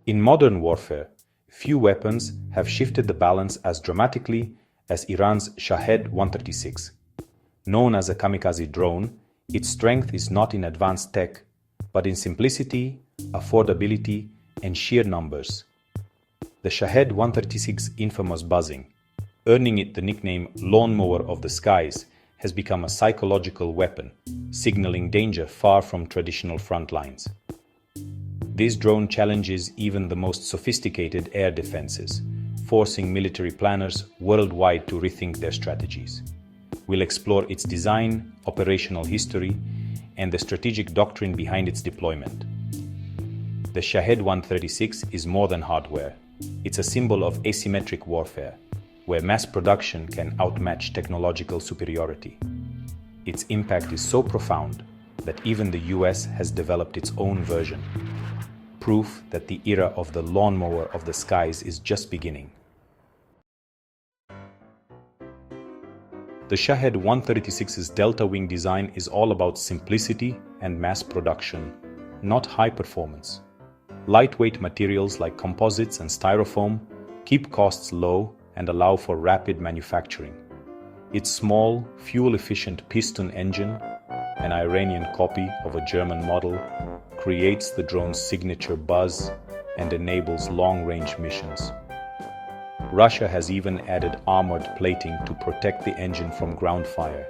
In modern warfare, few weapons have shifted the balance as dramatically as Iran's Shahed-136. Known as a kamikaze drone, its strength is not in advanced tech, but in simplicity, affordability, and sheer numbers. The Shahed-136's infamous buzzing, earning it the nickname "lawnmower of the skies," has become a psychological weapon, signaling danger far from traditional front lines. This drone challenges even the most sophisticated air defenses, forcing military planners worldwide to rethink their strategies. We'll explore its design, operational history, and the strategic doctrine behind its deployment. The Shahed-136 is more than hardware. It's a symbol of asymmetric warfare, where mass production can outmatch technological superiority. Its impact is so profound that even the US has developed its own version. Proof that the era of the lawnmower of the skies is just beginning. The Shahed-136's delta wing design is all about simplicity and mass production, not high performance. Lightweight materials like composites and styrofoam keep costs low and allow for rapid manufacturing. Its small, fuel-efficient piston engine, an Iranian copy of a German model, creates the drone's signature buzz and enables long-range missions. Russia has even added armored plating to protect the engine from ground fire.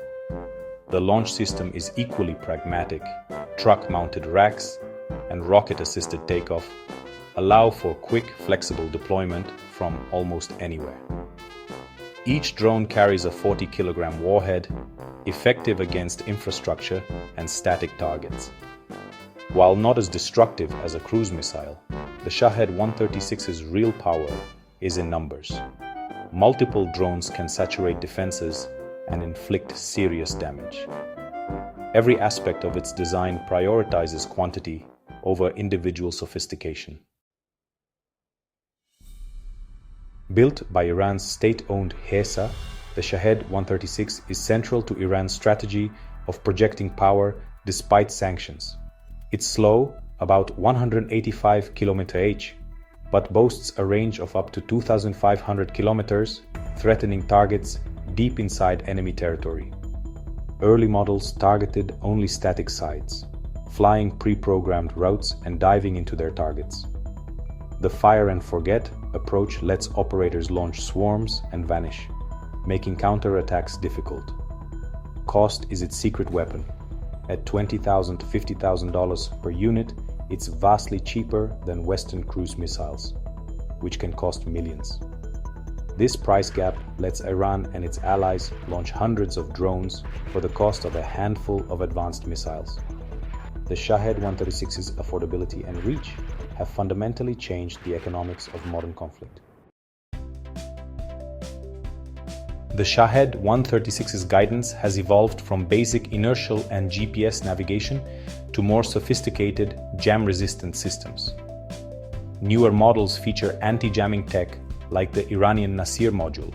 The launch system is equally pragmatic. Truck-mounted racks and rocket-assisted takeoff allow for quick, flexible deployment from almost anywhere. Each drone carries a 40-kilogram warhead, effective against infrastructure and static targets. While not as destructive as a cruise missile, the Shahed-136's real power is in numbers. Multiple drones can saturate defenses and inflict serious damage. Every aspect of its design prioritizes quantity over individual sophistication. Built by Iran's state-owned HESA, the Shahed-136 is central to Iran's strategy of projecting power despite sanctions. It's slow, about 185 km/h, but boasts a range of up to 2,500 kilometers, threatening targets deep inside enemy territory. Early models targeted only static sites, flying pre-programmed routes and diving into their targets. The fire and forget approach lets operators launch swarms and vanish, making counterattacks difficult. Cost is its secret weapon. At $20,000 to $50,000 per unit, it's vastly cheaper than Western cruise missiles, which can cost millions. This price gap lets Iran and its allies launch hundreds of drones for the cost of a handful of advanced missiles. The Shahed-136's affordability and reach have fundamentally changed the economics of modern conflict. The Shahed-136's guidance has evolved from basic inertial and GPS navigation to more sophisticated, jam-resistant systems. Newer models feature anti-jamming tech like the Iranian Nasir module,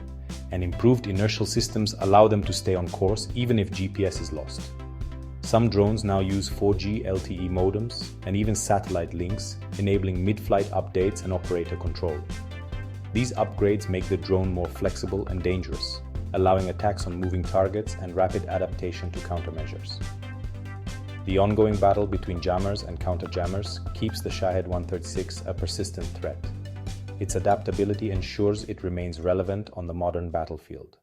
and improved inertial systems allow them to stay on course even if GPS is lost. Some drones now use 4G LTE modems and even satellite links, enabling mid-flight updates and operator control. These upgrades make the drone more flexible and dangerous, allowing attacks on moving targets and rapid adaptation to countermeasures. The ongoing battle between jammers and counter-jammers keeps the Shahed-136 a persistent threat. Its adaptability ensures it remains relevant on the modern battlefield.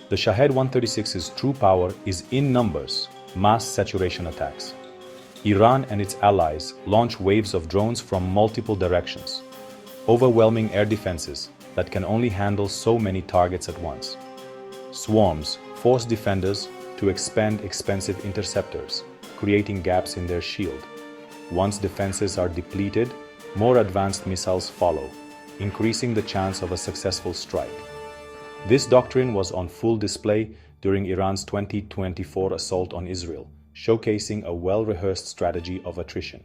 The Shahed-136's true power is in numbers, mass saturation attacks. Iran and its allies launch waves of drones from multiple directions, overwhelming air defenses that can only handle so many targets at once. Swarms force defenders to expend expensive interceptors, creating gaps in their shield. Once defenses are depleted, more advanced missiles follow, increasing the chance of a successful strike. This doctrine was on full display during Iran's 2024 assault on Israel, showcasing a well-rehearsed strategy of attrition.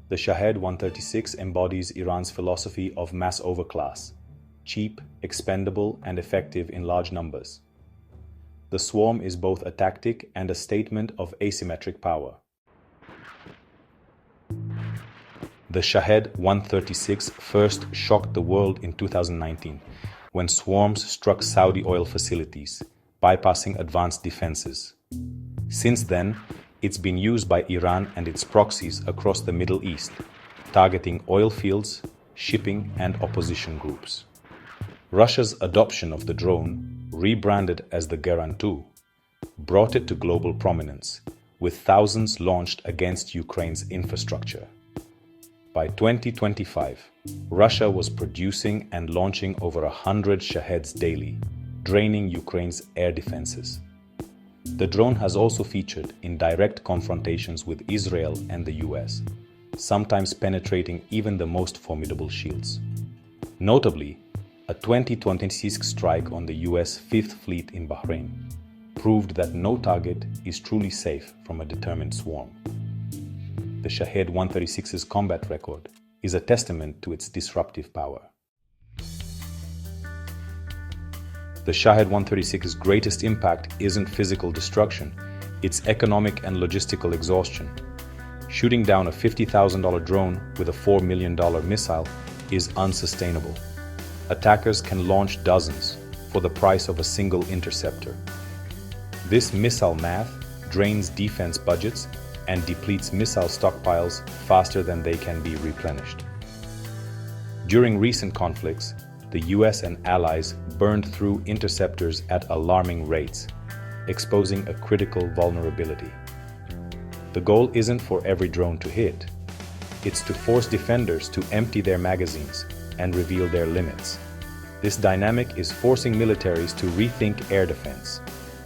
The Shahed-136 embodies Iran's philosophy of mass overclass: cheap, expendable, and effective in large numbers. The swarm is both a tactic and a statement of asymmetric power. The Shahed-136 first shocked the world in 2019 when swarms struck Saudi oil facilities, bypassing advanced defenses. Since then, it's been used by Iran and its proxies across the Middle East, targeting oil fields, shipping, and opposition groups. Russia's adoption of the drone, rebranded as the Geran-2, brought it to global prominence, with thousands launched against Ukraine's infrastructure. By 2025, Russia was producing and launching over 100 Shaheds daily, draining Ukraine's air defenses. The drone has also featured in direct confrontations with Israel and the US, sometimes penetrating even the most formidable shields. Notably, a 2026 strike on the US Fifth Fleet in Bahrain proved that no target is truly safe from a determined swarm. The Shahed-136's combat record is a testament to its disruptive power. The Shahed-136's greatest impact isn't physical destruction, it's economic and logistical exhaustion. Shooting down a $50,000 drone with a $4 million missile is unsustainable. Attackers can launch dozens for the price of a single interceptor. This missile math drains defense budgets and depletes missile stockpiles faster than they can be replenished. During recent conflicts, the US and allies burned through interceptors at alarming rates, exposing a critical vulnerability. The goal isn't for every drone to hit. It's to force defenders to empty their magazines and reveal their limits. This dynamic is forcing militaries to rethink air defense,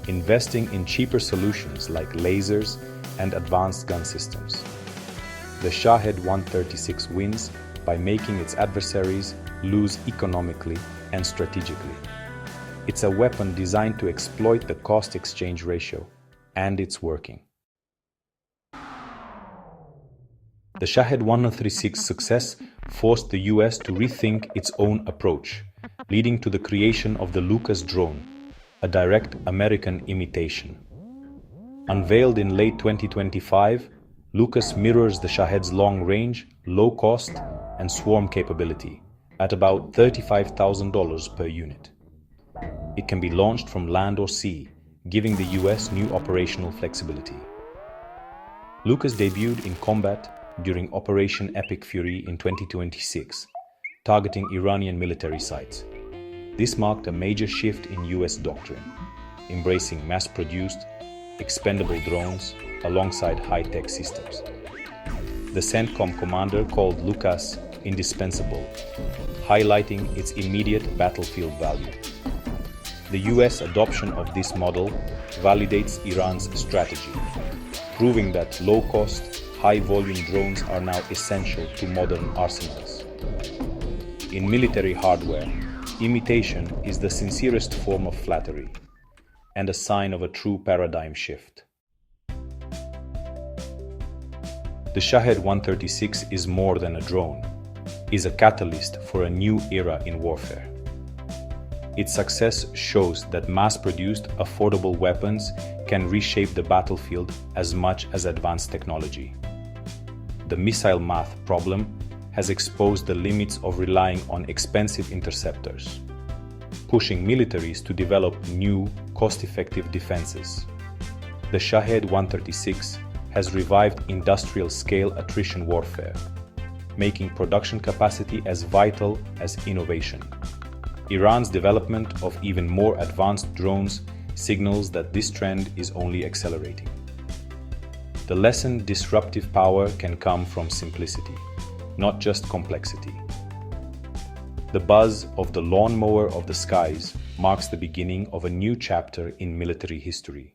investing in cheaper solutions like lasers and advanced gun systems. The Shahed-136 wins by making its adversaries lose economically and strategically. It's a weapon designed to exploit the cost-exchange ratio, and it's working. The Shahed-136 success forced the US to rethink its own approach, leading to the creation of the Lucas drone, a direct American imitation. Unveiled in late 2025, Lucas mirrors the Shahed's long-range, low-cost, and swarm capability at about $35,000 per unit. It can be launched from land or sea, giving the US new operational flexibility. Lucas debuted in combat during Operation Epic Fury in 2026, targeting Iranian military sites. This marked a major shift in US doctrine, embracing mass-produced, expendable drones alongside high-tech systems. The CENTCOM commander called Lucas indispensable, highlighting its immediate battlefield value. The US adoption of this model validates Iran's strategy, proving that low-cost, high-volume drones are now essential to modern arsenals. In military hardware, imitation is the sincerest form of flattery and a sign of a true paradigm shift. The Shahed-136 is more than a drone, is a catalyst for a new era in warfare. Its success shows that mass-produced, affordable weapons can reshape the battlefield as much as advanced technology. The missile math problem has exposed the limits of relying on expensive interceptors, pushing militaries to develop new, cost-effective defenses. The Shahed-136 has revived industrial-scale attrition warfare, making production capacity as vital as innovation. Iran's development of even more advanced drones signals that this trend is only accelerating. The lesson: disruptive power can come from simplicity, not just complexity. The buzz of the lawnmower of the skies marks the beginning of a new chapter in military history.